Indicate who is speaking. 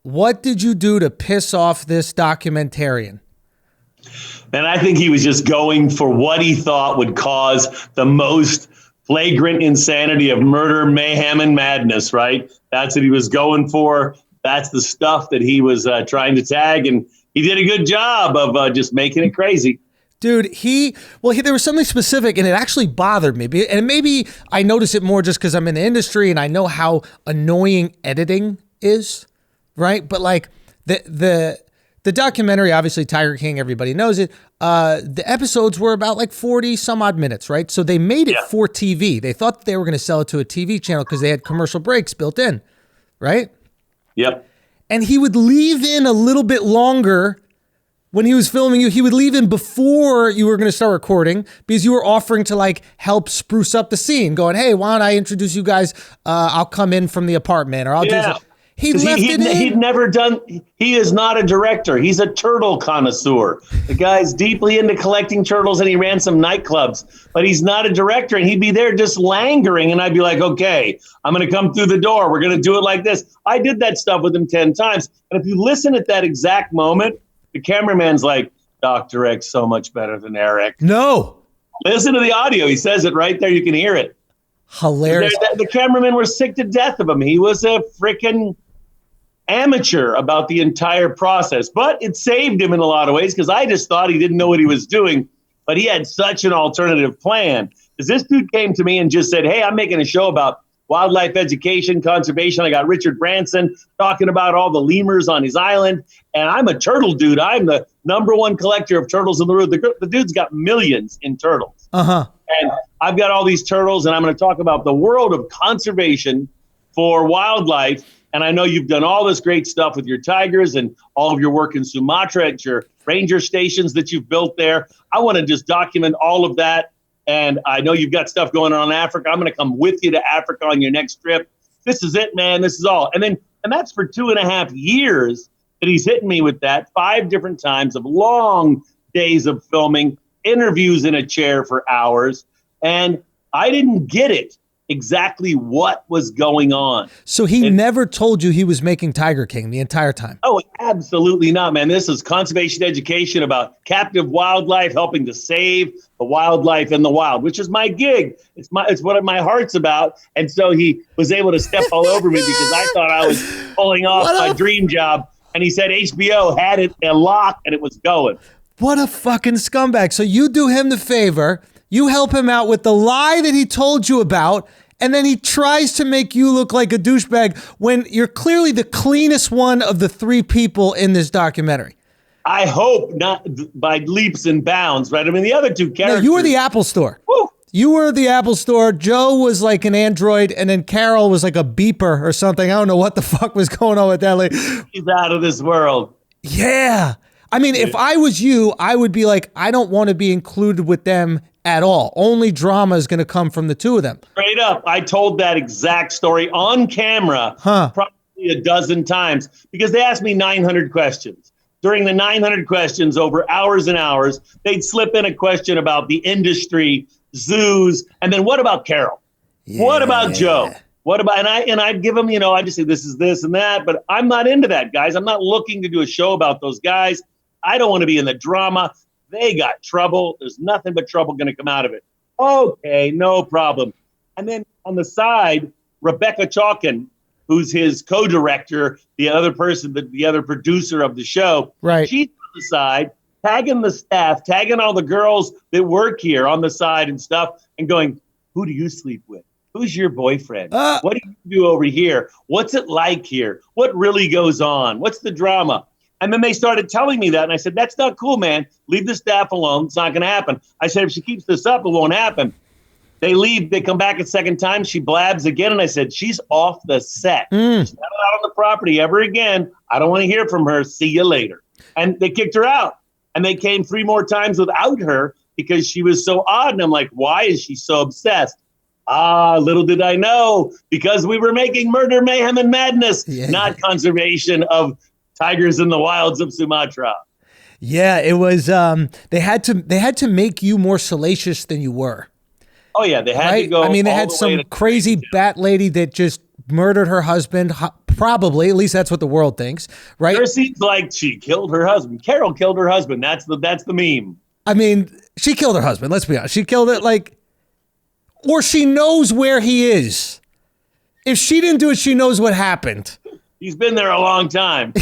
Speaker 1: What did you do to piss off this documentarian?
Speaker 2: And I think he was just going for what he thought would cause the most flagrant insanity of murder, mayhem, and madness, right? That's what he was going for. That's the stuff that he was trying to tag. And he did a good job of just making it crazy.
Speaker 1: Dude, there was something specific, and it actually bothered me. And maybe I notice it more just because I'm in the industry and I know how annoying editing is, right? But like the documentary, obviously Tiger King, everybody knows it. The episodes were about like 40 some odd minutes, right? So they made it for TV. They thought they were going to sell it to a TV channel because they had commercial breaks built in, right?
Speaker 2: Yep.
Speaker 1: And he would leave in a little bit longer when he was filming you. He would leave in before you were going to start recording because you were offering to like help spruce up the scene, going, hey, why don't I introduce you guys? I'll come in from the apartment, or I'll do something. He left it in.
Speaker 2: He'd never done. He is not a director. He's a turtle connoisseur. The guy's deeply into collecting turtles, and he ran some nightclubs. But he's not a director, and he'd be there just langering, and I'd be like, "Okay, I'm going to come through the door. We're going to do it like this." I did that stuff with him 10 times. And if you listen at that exact moment, the cameraman's like, "Doc directs so much better than Eric."
Speaker 1: No,
Speaker 2: listen to the audio. He says it right there. You can hear it.
Speaker 1: Hilarious.
Speaker 2: The cameramen were sick to death of him. He was a freaking amateur about the entire process, but it saved him in a lot of ways because I just thought he didn't know what he was doing, but he had such an alternative plan. Because this dude came to me and just said, hey, I'm making a show about wildlife education, conservation. I got Richard Branson talking about all the lemurs on his island, and I'm a turtle dude. I'm the #1 collector of turtles in the world. The dude's got millions in turtles. And I've got all these turtles, and I'm going to talk about the world of conservation for wildlife. And I know you've done all this great stuff with your tigers and all of your work in Sumatra at your ranger stations that you've built there. I want to just document all of that. And I know you've got stuff going on in Africa. I'm going to come with you to Africa on your next trip. This is it, man. This is all. And that's for 2.5 years that he's hitting me with that 5 different times of long days of filming, interviews in a chair for hours. And I didn't get it. Exactly what was going on.
Speaker 1: So he never told you he was making Tiger King the entire time?
Speaker 2: Oh, absolutely not, man. This is conservation education about captive wildlife, helping to save the wildlife in the wild, which is my gig. It's what my heart's about. And so he was able to step all over me because I thought I was pulling off my dream job. And he said HBO had it in lock and it was going.
Speaker 1: What a fucking scumbag. So you do him the favor. You help him out with the lie that he told you about, and then he tries to make you look like a douchebag when you're clearly the cleanest one of the 3 people in this documentary.
Speaker 2: I hope not by leaps and bounds, right? I mean, the other 2 characters.
Speaker 1: No, you were the Apple Store.
Speaker 2: Woo.
Speaker 1: You were the Apple Store. Joe was like an android, and then Carol was like a beeper or something. I don't know what the fuck was going on with that lady.
Speaker 2: He's out of this world.
Speaker 1: Yeah. I mean, if I was you, I would be like, I don't want to be included with them at all. Only drama is going to come from the 2 of them.
Speaker 2: Straight up. I told that exact story on camera probably a dozen times because they asked me 900 questions. During the 900 questions over hours and hours, they'd slip in a question about the industry, zoos, and then what about Carol? Yeah. What about Joe? What about, and I'd give them, I just say this is this and that, but I'm not into that, guys. I'm not looking to do a show about those guys. I don't want to be in the drama. They got trouble. There's nothing but trouble going to come out of it. Okay, no problem. And then on the side, Rebecca Chalkin, who's his co-director, the other person, the other producer of the show,
Speaker 1: right? She's
Speaker 2: on the side, tagging the staff, tagging all the girls that work here on the side and stuff, and going, who do you sleep with? Who's your boyfriend? What do you do over here? What's it like here? What really goes on? What's the drama? And then they started telling me that. And I said, that's not cool, man. Leave the staff alone. It's not going to happen. I said, if she keeps this up, it won't happen. They leave. They come back a second time. She blabs again. And I said, she's off the set. She's not out on the property ever again. I don't want to hear from her. See you later. And they kicked her out. And they came 3 more times without her because she was so odd. And I'm like, why is she so obsessed? Little did I know, because we were making murder, mayhem, and madness, not conservation of tigers in the wilds of Sumatra.
Speaker 1: Yeah, it was. They had to make you more salacious than you were.
Speaker 2: Oh yeah, they had to go.
Speaker 1: I mean, they had some crazy bat lady that just murdered her husband. Probably, at least that's what the world thinks, right?
Speaker 2: Sure seems like she killed her husband. Carol killed her husband. That's the meme.
Speaker 1: I mean, she killed her husband. Let's be honest. She killed it or she knows where he is. If she didn't do it, she knows what happened.
Speaker 2: He's been there a long time.